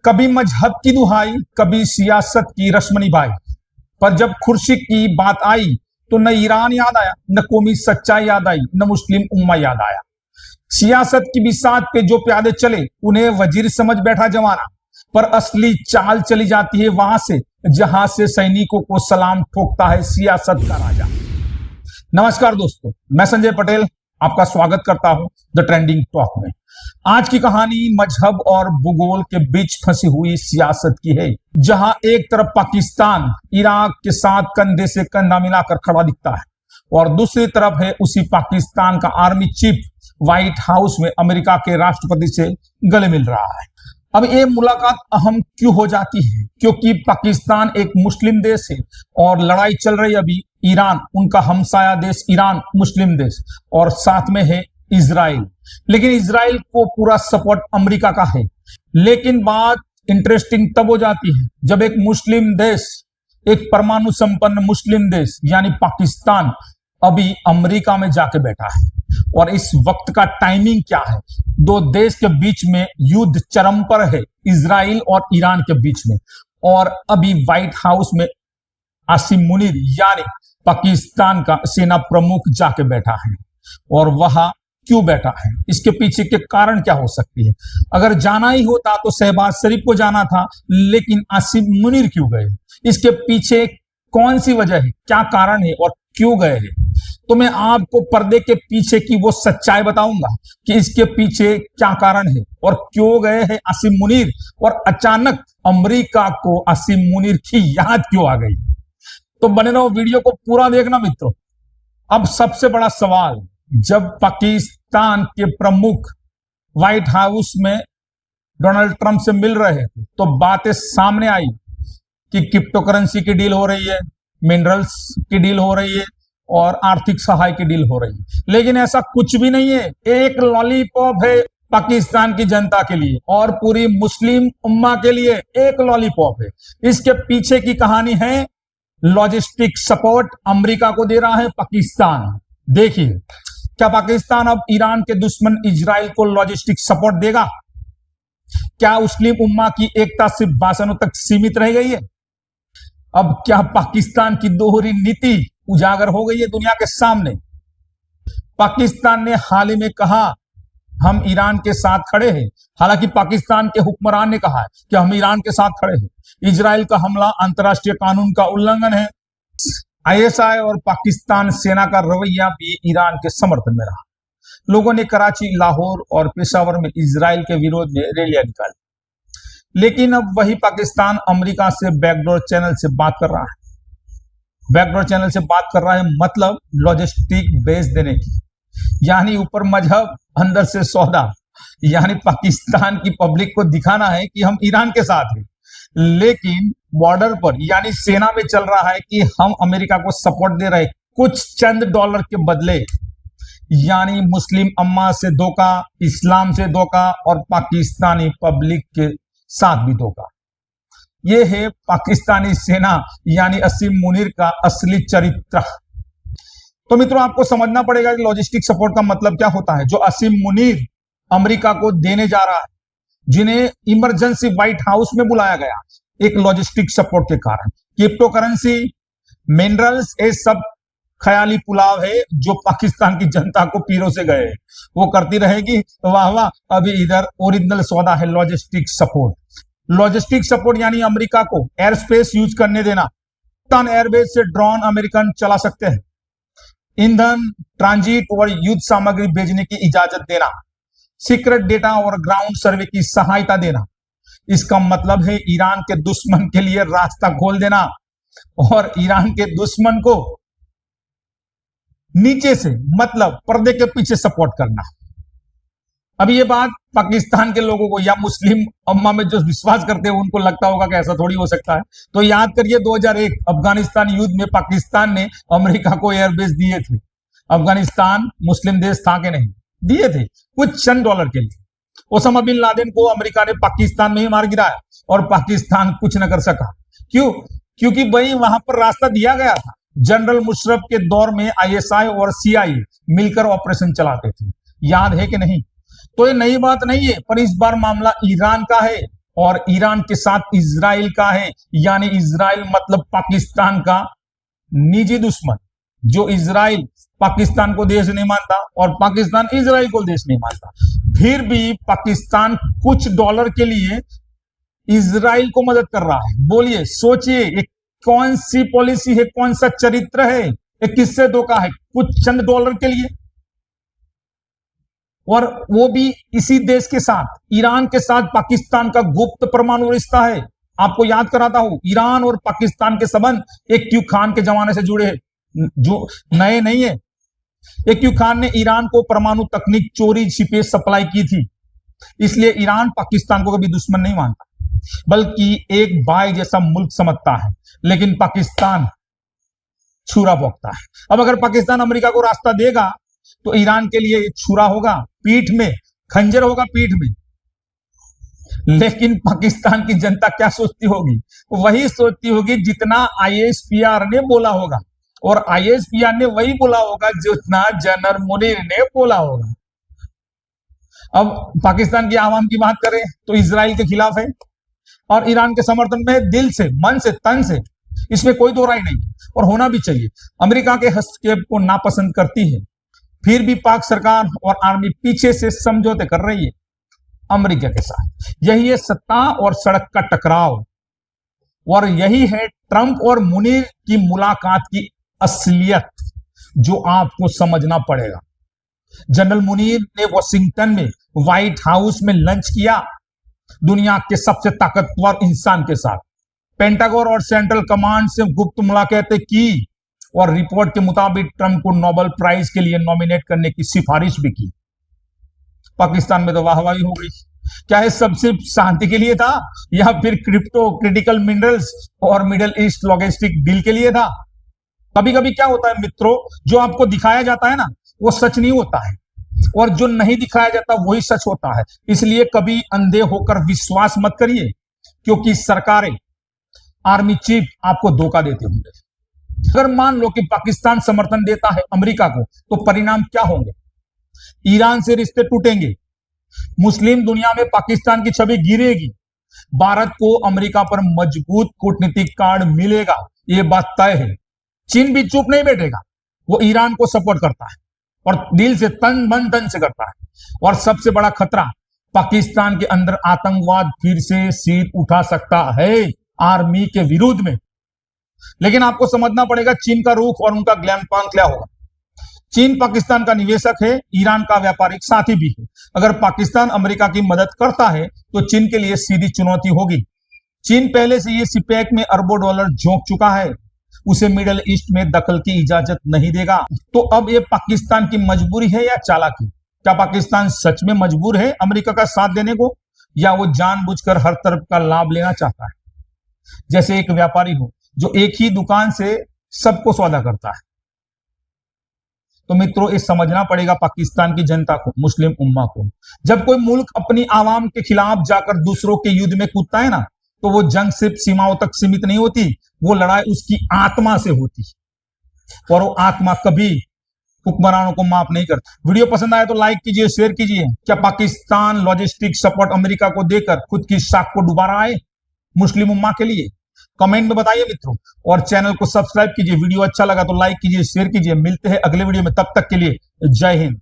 कभी मजहब की दुहाई, कभी सियासत की रस्म निभाई, पर जब खुर्शीद की बात आई तो न ईरान याद आया, न कौमी सच्चाई याद आई, न मुस्लिम उम्मा याद आया। सियासत की बिसात पे जो प्यादे चले उन्हें वजीर समझ बैठा जमाना, पर असली चाल चली जाती है वहां से जहां से सैनिकों को सलाम ठोकता है सियासत का राजा। नमस्कार दोस्तों, मैं संजय पटेल आपका स्वागत करता हूं द ट्रेंडिंग टॉक में। आज की कहानी मजहब और भूगोल के बीच फंसी हुई सियासत की है, जहां एक तरफ पाकिस्तान इराक के साथ कंधे से कंधा मिलाकर खड़ा दिखता है और दूसरी तरफ है उसी पाकिस्तान का आर्मी चीफ व्हाइट हाउस में अमेरिका के राष्ट्रपति से गले मिल रहा है। अब ये मुलाकात अहम क्यों हो जाती है? क्योंकि पाकिस्तान एक मुस्लिम देश है और लड़ाई चल रही अभी ईरान, उनका हमसाया देश ईरान मुस्लिम देश, और साथ में है इजराइल। लेकिन इजराइल को पूरा सपोर्ट अमेरिका का है। लेकिन बात इंटरेस्टिंग तब हो जाती है जब एक मुस्लिम देश, एक परमाणु संपन्न मुस्लिम देश यानी पाकिस्तान अभी अमेरिका में जाके बैठा है। और इस वक्त का टाइमिंग क्या है? दो देश के बीच में युद्ध चरम पर है, इजराइल और ईरान के बीच में, और अभी व्हाइट हाउस में आसिम मुनीर यानी पाकिस्तान का सेना प्रमुख जाके बैठा है। और वहां क्यों बैठा है, इसके पीछे के कारण क्या हो सकती है? अगर जाना ही होता तो शहबाज शरीफ को जाना था, लेकिन आसिम मुनीर क्यों गए? इसके पीछे कौन सी वजह है, क्या कारण है और क्यों गए हैं? तो मैं आपको पर्दे के पीछे की वो सच्चाई बताऊंगा कि इसके पीछे क्या कारण है और क्यों गए हैं आसिम मुनीर, और अचानक अमेरिका को आसिम मुनीर की याद क्यों आ गई। तो बने रहो, वीडियो को पूरा देखना मित्रों। अब सबसे बड़ा सवाल, जब पाकिस्तान के प्रमुख व्हाइट हाउस में डोनाल्ड ट्रंप से मिल रहे थे तो बातें सामने आई कि क्रिप्टो करेंसी की डील हो रही है, मिनरल्स की डील हो रही है और आर्थिक सहाय की डील हो रही है। लेकिन ऐसा कुछ भी नहीं है। एक लॉलीपॉप है पाकिस्तान की जनता के लिए और पूरी मुस्लिम उम्मा के लिए एक लॉलीपॉप है। इसके पीछे की कहानी है लॉजिस्टिक सपोर्ट अमेरिका को दे रहा है पाकिस्तान। देखिए, क्या पाकिस्तान अब ईरान के दुश्मन इजराइल को लॉजिस्टिक सपोर्ट देगा? क्या मुस्लिम उम्मा की एकता सिर्फ भाषणों तक सीमित रह गई है? अब क्या पाकिस्तान की दोहरी नीति उजागर हो गई है दुनिया के सामने? पाकिस्तान ने हाल ही में कहा हम ईरान के साथ खड़े हैं। हालांकि पाकिस्तान के हुक्मरान ने कहा है कि हम ईरान के साथ खड़े हैं। इजराइल का हमला अंतर्राष्ट्रीय कानून का उल्लंघन है। आईएसआई और पाकिस्तान सेना का रवैया भी ईरान के समर्थन में रहा। लोगों ने कराची, लाहौर और पेशावर में इजराइल के विरोध में रैलियां निकाली। लेकिन अब वही पाकिस्तान अमेरिका से बैकडोर चैनल से बात कर रहा है। बैकडोर चैनल से बात कर रहा है मतलब लॉजिस्टिक बेस देने की, यानी ऊपर मजहब अंदर से सौदा, यानी पाकिस्तान की पब्लिक को दिखाना है कि हम ईरान के साथ हैं। लेकिन बॉर्डर पर यानी सेना में चल रहा है कि हम अमेरिका को सपोर्ट दे रहे हैं कुछ चंद डॉलर के बदले, यानी मुस्लिम अम्मा से धोखा, इस्लाम से धोखा और पाकिस्तानी पब्लिक के साथ भी धोखा। यह है पाकिस्तानी सेना यानी आसिम मुनीर का असली चरित्र। तो मित्रों, आपको समझना पड़ेगा कि लॉजिस्टिक सपोर्ट का मतलब क्या होता है जो आसिम मुनीर अमेरिका को देने जा रहा है, जिन्हें इमरजेंसी व्हाइट हाउस में बुलाया गया एक लॉजिस्टिक सपोर्ट के कारण। क्रिप्टो करेंसी, मिनरल्स, ये सब ख्याली पुलाव है जो पाकिस्तान की जनता को पीरों से गए, वो करती रहेगी। वाह वाह, अभी इधर ओरिजिनल सौदा है लॉजिस्टिक सपोर्ट। लॉजिस्टिक सपोर्ट यानी अमेरिका को एयर स्पेस यूज करने देना, पाकिस्तान एयरबेस से ड्रोन अमेरिकन चला सकते हैं, ईंधन, ट्रांजिट और युद्ध सामग्री भेजने की इजाजत देना, सीक्रेट डेटा और ग्राउंड सर्वे की सहायता देना। इसका मतलब है ईरान के दुश्मन के लिए रास्ता खोल देना और ईरान के दुश्मन को नीचे से मतलब पर्दे के पीछे सपोर्ट करना। अब ये बात पाकिस्तान के लोगों को या मुस्लिम उम्मा में जो विश्वास करते हैं उनको लगता होगा कि ऐसा थोड़ी हो सकता है। तो याद करिए 2001 अफगानिस्तान युद्ध में पाकिस्तान ने अमेरिका को एयरबेस दिए थे। अफगानिस्तान मुस्लिम देश था कि नहीं? दिए थे कुछ चंद डॉलर के लिए। ओसामा बिन लादेन को अमेरिका ने पाकिस्तान में ही मार गिराया और पाकिस्तान कुछ न कर सका। क्यों? क्योंकि भाई वहां पर रास्ता दिया गया था। जनरल मुशर्रफ के दौर में आईएसआई और सीआईए मिलकर ऑपरेशन चलाते थे, याद है कि नहीं? तो ये नई बात नहीं है, पर इस बार मामला ईरान का है और ईरान के साथ इजराइल का है, यानी इजराइल मतलब पाकिस्तान का निजी दुश्मन। जो इजराइल पाकिस्तान को देश नहीं मानता और पाकिस्तान इजराइल को देश नहीं मानता, फिर भी पाकिस्तान कुछ डॉलर के लिए इजराइल को मदद कर रहा है। बोलिए, सोचिए, एक कौन सी पॉलिसी है, कौन सा चरित्र है, एक किससे धोखा है? कुछ चंद डॉलर के लिए, और वो भी इसी देश के साथ, ईरान के साथ पाकिस्तान का गुप्त परमाणु रिश्ता है। आपको याद कराता हूं, ईरान और पाकिस्तान के संबंध AQ खान के जमाने से जुड़े हैं, जो नए नहीं है। AQ खान ने ईरान को परमाणु तकनीक चोरी छिपे सप्लाई की थी, इसलिए ईरान पाकिस्तान को कभी दुश्मन नहीं मानता, बल्कि एक भाई जैसा मुल्क समझता है। लेकिन पाकिस्तान छुरा भोंकता है। अब अगर पाकिस्तान अमेरिका को रास्ता देगा तो ईरान के लिए छुरा होगा, पीठ में खंजर होगा, पीठ में। लेकिन पाकिस्तान की जनता क्या सोचती होगी? वही सोचती होगी जितना ISPR ने बोला होगा, और ISPR ने वही बोला होगा जितना जनरल मुनीर ने बोला होगा। अब पाकिस्तान की आवाम की बात करें तो इजराइल के खिलाफ है और ईरान के समर्थन में है, दिल से, मन से, तन से, इसमें कोई दो राय नहीं, और होना भी चाहिए। अमेरिका के हस्तक्षेप को नापसंद करती है, फिर भी पाक सरकार और आर्मी पीछे से समझौते कर रही है अमेरिका के साथ। यही है सत्ता और सड़क का टकराव, और यही है ट्रंप और मुनीर की मुलाकात की असलियत, जो आपको समझना पड़ेगा। जनरल मुनीर ने वॉशिंगटन में व्हाइट हाउस में लंच किया दुनिया के सबसे ताकतवर इंसान के साथ। पेंटागन और सेंट्रल कमांड से गुप्त मुलाकातें की, और रिपोर्ट के मुताबिक ट्रंप को नोबेल प्राइज के लिए नॉमिनेट करने की सिफारिश भी की। पाकिस्तान में तो वाहवाही हो गई। क्या ये सब सिर्फ शांति के लिए था, या फिर क्रिप्टो, क्रिटिकल मिनरल्स और मिडिल ईस्ट लॉजिस्टिक डील के लिए था? कभी कभी क्या होता है मित्रों, जो आपको दिखाया जाता है ना, वो सच नहीं होता है, और जो नहीं दिखाया जाता वही सच होता है। इसलिए कभी अंधे होकर विश्वास मत करिए, क्योंकि सरकारें, आर्मी चीफ आपको धोखा देते होंगे। अगर मान लो कि पाकिस्तान समर्थन देता है अमेरिका को, तो परिणाम क्या होंगे? ईरान से रिश्ते टूटेंगे, मुस्लिम दुनिया में पाकिस्तान की छवि गिरेगी, भारत को अमेरिका पर मजबूत कूटनीतिक कार्ड मिलेगा, यह बात तय है। चीन भी चुप नहीं बैठेगा, वो ईरान को सपोर्ट करता है, और दिल से, तन मन धन से करता है। और सबसे बड़ा खतरा, पाकिस्तान के अंदर आतंकवाद फिर से सिर उठा सकता है आर्मी के विरुद्ध में। लेकिन आपको समझना पड़ेगा चीन का रुख और उनका गेम प्लान क्या होगा। चीन पाकिस्तान का निवेशक है, ईरान का व्यापारिक साथी भी है। अगर पाकिस्तान अमेरिका की मदद करता है तो चीन के लिए सीधी चुनौती होगी। चीन पहले से ये सिपेक में अरबों डॉलर झोंक चुका है, उसे मिडिल ईस्ट में दखल की इजाजत नहीं देगा। तो अब ये पाकिस्तान की मजबूरी है या चालाकी? क्या पाकिस्तान सच में मजबूर है अमेरिका का साथ देने को, या वो जानबूझकर हर तरफ का लाभ लेना चाहता है? जैसे एक व्यापारी हो जो एक ही दुकान से सबको सौदा करता है। तो मित्रों, ये समझना पड़ेगा पाकिस्तान की जनता को, मुस्लिम उम्मा को, जब कोई मुल्क अपनी आवाम के खिलाफ जाकर दूसरों के युद्ध में कूदता है ना, तो वो जंग सिर्फ सीमाओं तक सीमित नहीं होती, वो लड़ाई उसकी आत्मा से होती, और वो आत्मा कभी हुक्मरानों को माफ नहीं करता। वीडियो पसंद आया तो लाइक कीजिए, शेयर कीजिए। क्या पाकिस्तान लॉजिस्टिक सपोर्ट अमेरिका को देकर खुद की साख को डुबा रहा है मुस्लिम उम्मा के लिए? कमेंट में बताइए मित्रों, और चैनल को सब्सक्राइब कीजिए। वीडियो अच्छा लगा तो लाइक कीजिए, शेयर कीजिए। मिलते हैं अगले वीडियो में, तब तक के लिए जय हिंद।